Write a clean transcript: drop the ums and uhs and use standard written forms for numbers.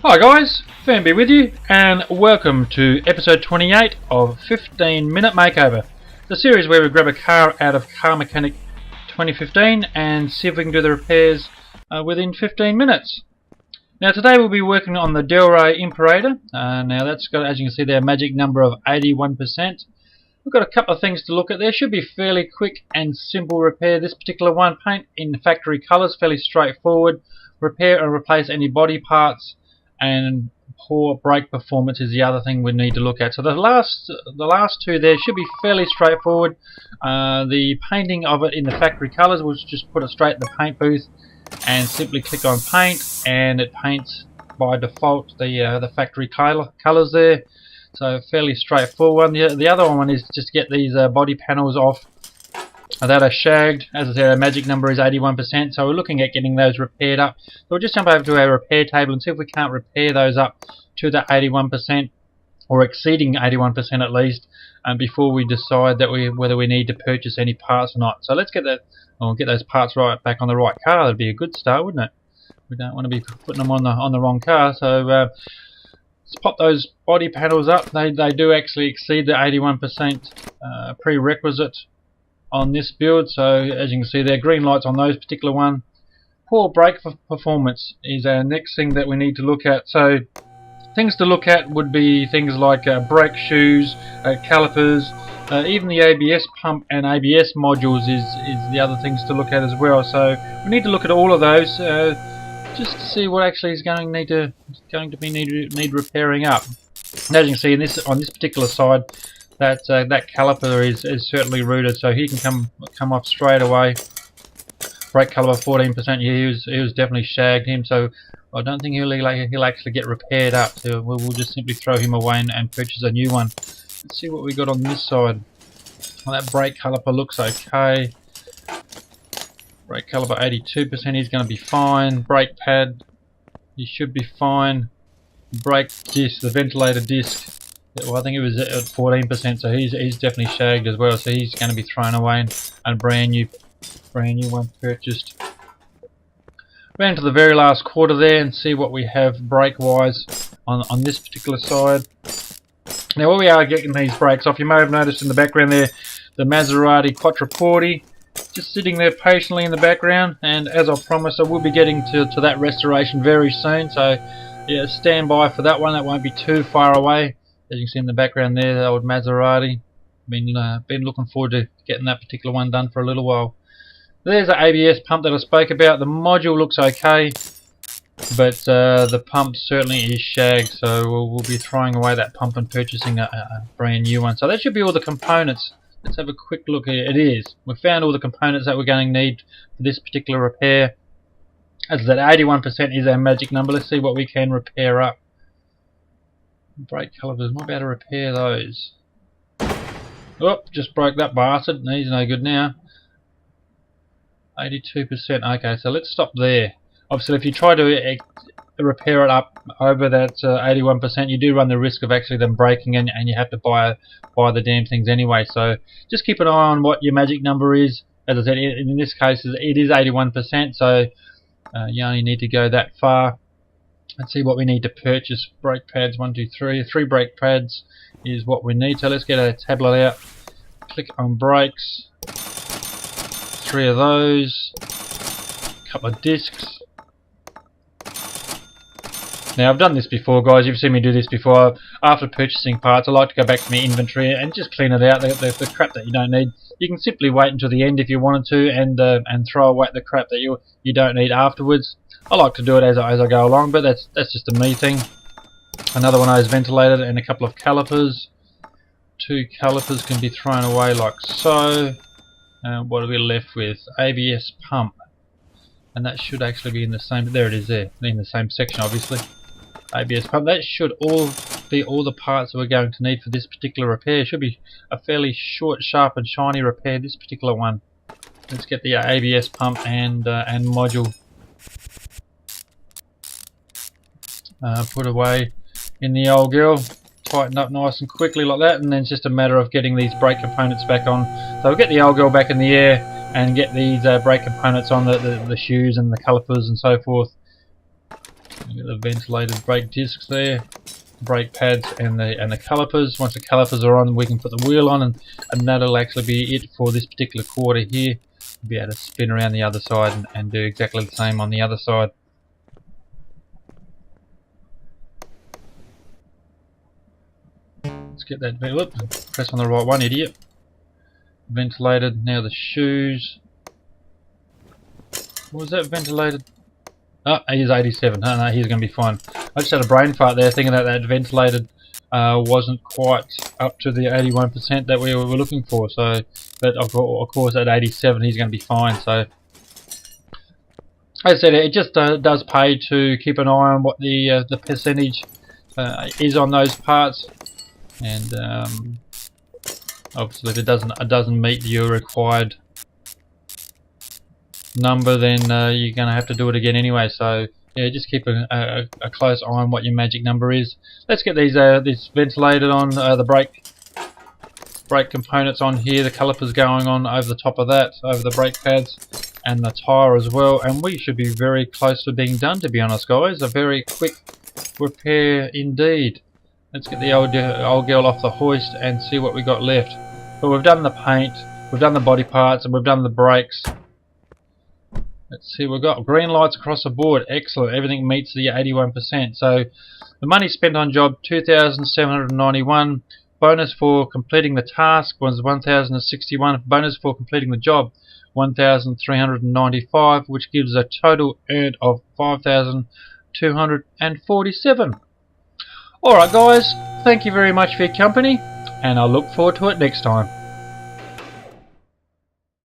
Hi guys, Firmbie with you, and welcome to episode 28 of 15 Minute Makeover, the series where we grab a car out of Car Mechanic 2015 and see if we can do the repairs within 15 minutes. Now today we'll be working on the Delray Imporator. Now that's got, as you can see there, a magic number of 81%. We've got a couple of things to look at there. Should be fairly quick and simple repair. This particular one, paint in factory colours, fairly straightforward. Repair and replace any body parts, and poor brake performance is the other thing we need to look at. So the last two there should be fairly straightforward. The painting of it in the factory colours, we'll just put it straight in the paint booth and simply click on paint, and it paints by default the factory colours there. So fairly straightforward. The other one is just get these body panels off that are shagged. As I said, our magic number is 81%, so we're looking at getting those repaired up. So we'll just jump over to our repair table and see if we can't repair those up to that 81%, or exceeding 81% at least, before we decide that whether we need to purchase any parts or not. So let's get that, or get those parts right back on the right car. That'd be a good start, wouldn't it? We don't want to be putting them on the wrong car. So let's pop those body panels up. They do actually exceed the 81% prerequisite on this build. So as you can see there, green lights on those particular one. Poor brake performance is our next thing that we need to look at. So things to look at would be things like brake shoes, calipers, even the ABS pump and ABS modules is the other things to look at as well. So we need to look at all of those just to see what actually is going to need repairing up. And as you can see on this particular side, that caliper is certainly rooted, so he can come off straight away. Brake caliper 14%. He was definitely shagged him, so I don't think he'll actually get repaired up. So we'll just simply throw him away and purchase a new one. Let's see what we got on this side. Well, that brake caliper looks okay. Brake caliper 82%. He's going to be fine. Brake pad, he should be fine. Brake disc, the ventilator disc, well, I think it was at 14%, so he's definitely shagged as well. So he's going to be thrown away and a brand new one purchased. Round to the very last quarter there and see what we have brake wise on this particular side. Now, while we are getting these brakes off, you may have noticed in the background there the Maserati Quattroporte just sitting there patiently in the background. And as I promised, I will be getting to that restoration very soon. So yeah, stand by for that one. That won't be too far away. As you can see in the background there, the old Maserati. Been looking forward to getting that particular one done for a little while. There's the ABS pump that I spoke about. The module looks okay, but the pump certainly is shagged. So we'll be throwing away that pump and purchasing a brand new one. So that should be all the components. Let's have a quick look here. It is. We've found all the components that we're going to need for this particular repair. As I said, 81% is our magic number. Let's see what we can repair up. Brake calipers, might be able to repair those. Oh, just broke that bastard. He's no good now. 82%. Okay, so let's stop there. Obviously, if you try to repair it up over that 81%, you do run the risk of actually them breaking, and you have to buy the damn things anyway. So just keep an eye on what your magic number is. As I said, in this case, it is 81%, so you only need to go that far. Let's see what we need to purchase. Brake pads, 1, 2, 3. 3 brake pads is what we need. So let's get a tablet out. Click on brakes. 3 of those. A couple of discs. Now, I've done this before, guys. You've seen me do this before. After purchasing parts, I like to go back to my inventory and just clean it out. The crap that you don't need. You can simply wait until the end if you wanted to, and throw away the crap that you don't need afterwards. I like to do it as I go along, but that's just a me thing. Another one of those ventilated and a couple of calipers. 2 calipers can be thrown away like so. What are we left with? ABS pump, and that should actually be in the same. There it is, there in the same section, obviously. ABS pump. That should all be all the parts that we're going to need for this particular repair. It should be a fairly short, sharp, and shiny repair. This particular one. Let's get the ABS pump and module. Put away in the old girl, tighten up nice and quickly like that, and then it's just a matter of getting these brake components back on. So we'll get the old girl back in the air and get these brake components on, the shoes and the calipers and so forth. Look at the ventilated brake discs there, brake pads, and the calipers. Once the calipers are on, we can put the wheel on, and that'll actually be it for this particular quarter here. We'll be able to spin around the other side and do exactly the same on the other side. Let's get that. Whoops, press on the right one, idiot. Ventilated. Now the shoes. What was that ventilated? Oh, he's 87. Oh, no, he's going to be fine. I just had a brain fart there thinking that ventilated wasn't quite up to the 81% that we were looking for. So, but of course at 87 he's going to be fine. So, as I said, it just does pay to keep an eye on what the percentage is on those parts, and obviously if it doesn't meet your required number, then you're going to have to do it again anyway. So yeah, just keep a close eye on what your magic number is. Let's get these this ventilated on, the brake components on here, the calipers going on over the top of that, over the brake pads, and the tyre as well, and we should be very close to being done, to be honest guys. A very quick repair indeed. Let's get the old girl off the hoist and see what we got left. But we've done the paint, we've done the body parts, and we've done the brakes. Let's see, we've got green lights across the board. Excellent, everything meets the 81%. So the money spent on job 2,791. Bonus for completing the task was 1,061. Bonus for completing the job 1,395, which gives a total earned of 5,247. Alright guys, thank you very much for your company, and I look forward to it next time.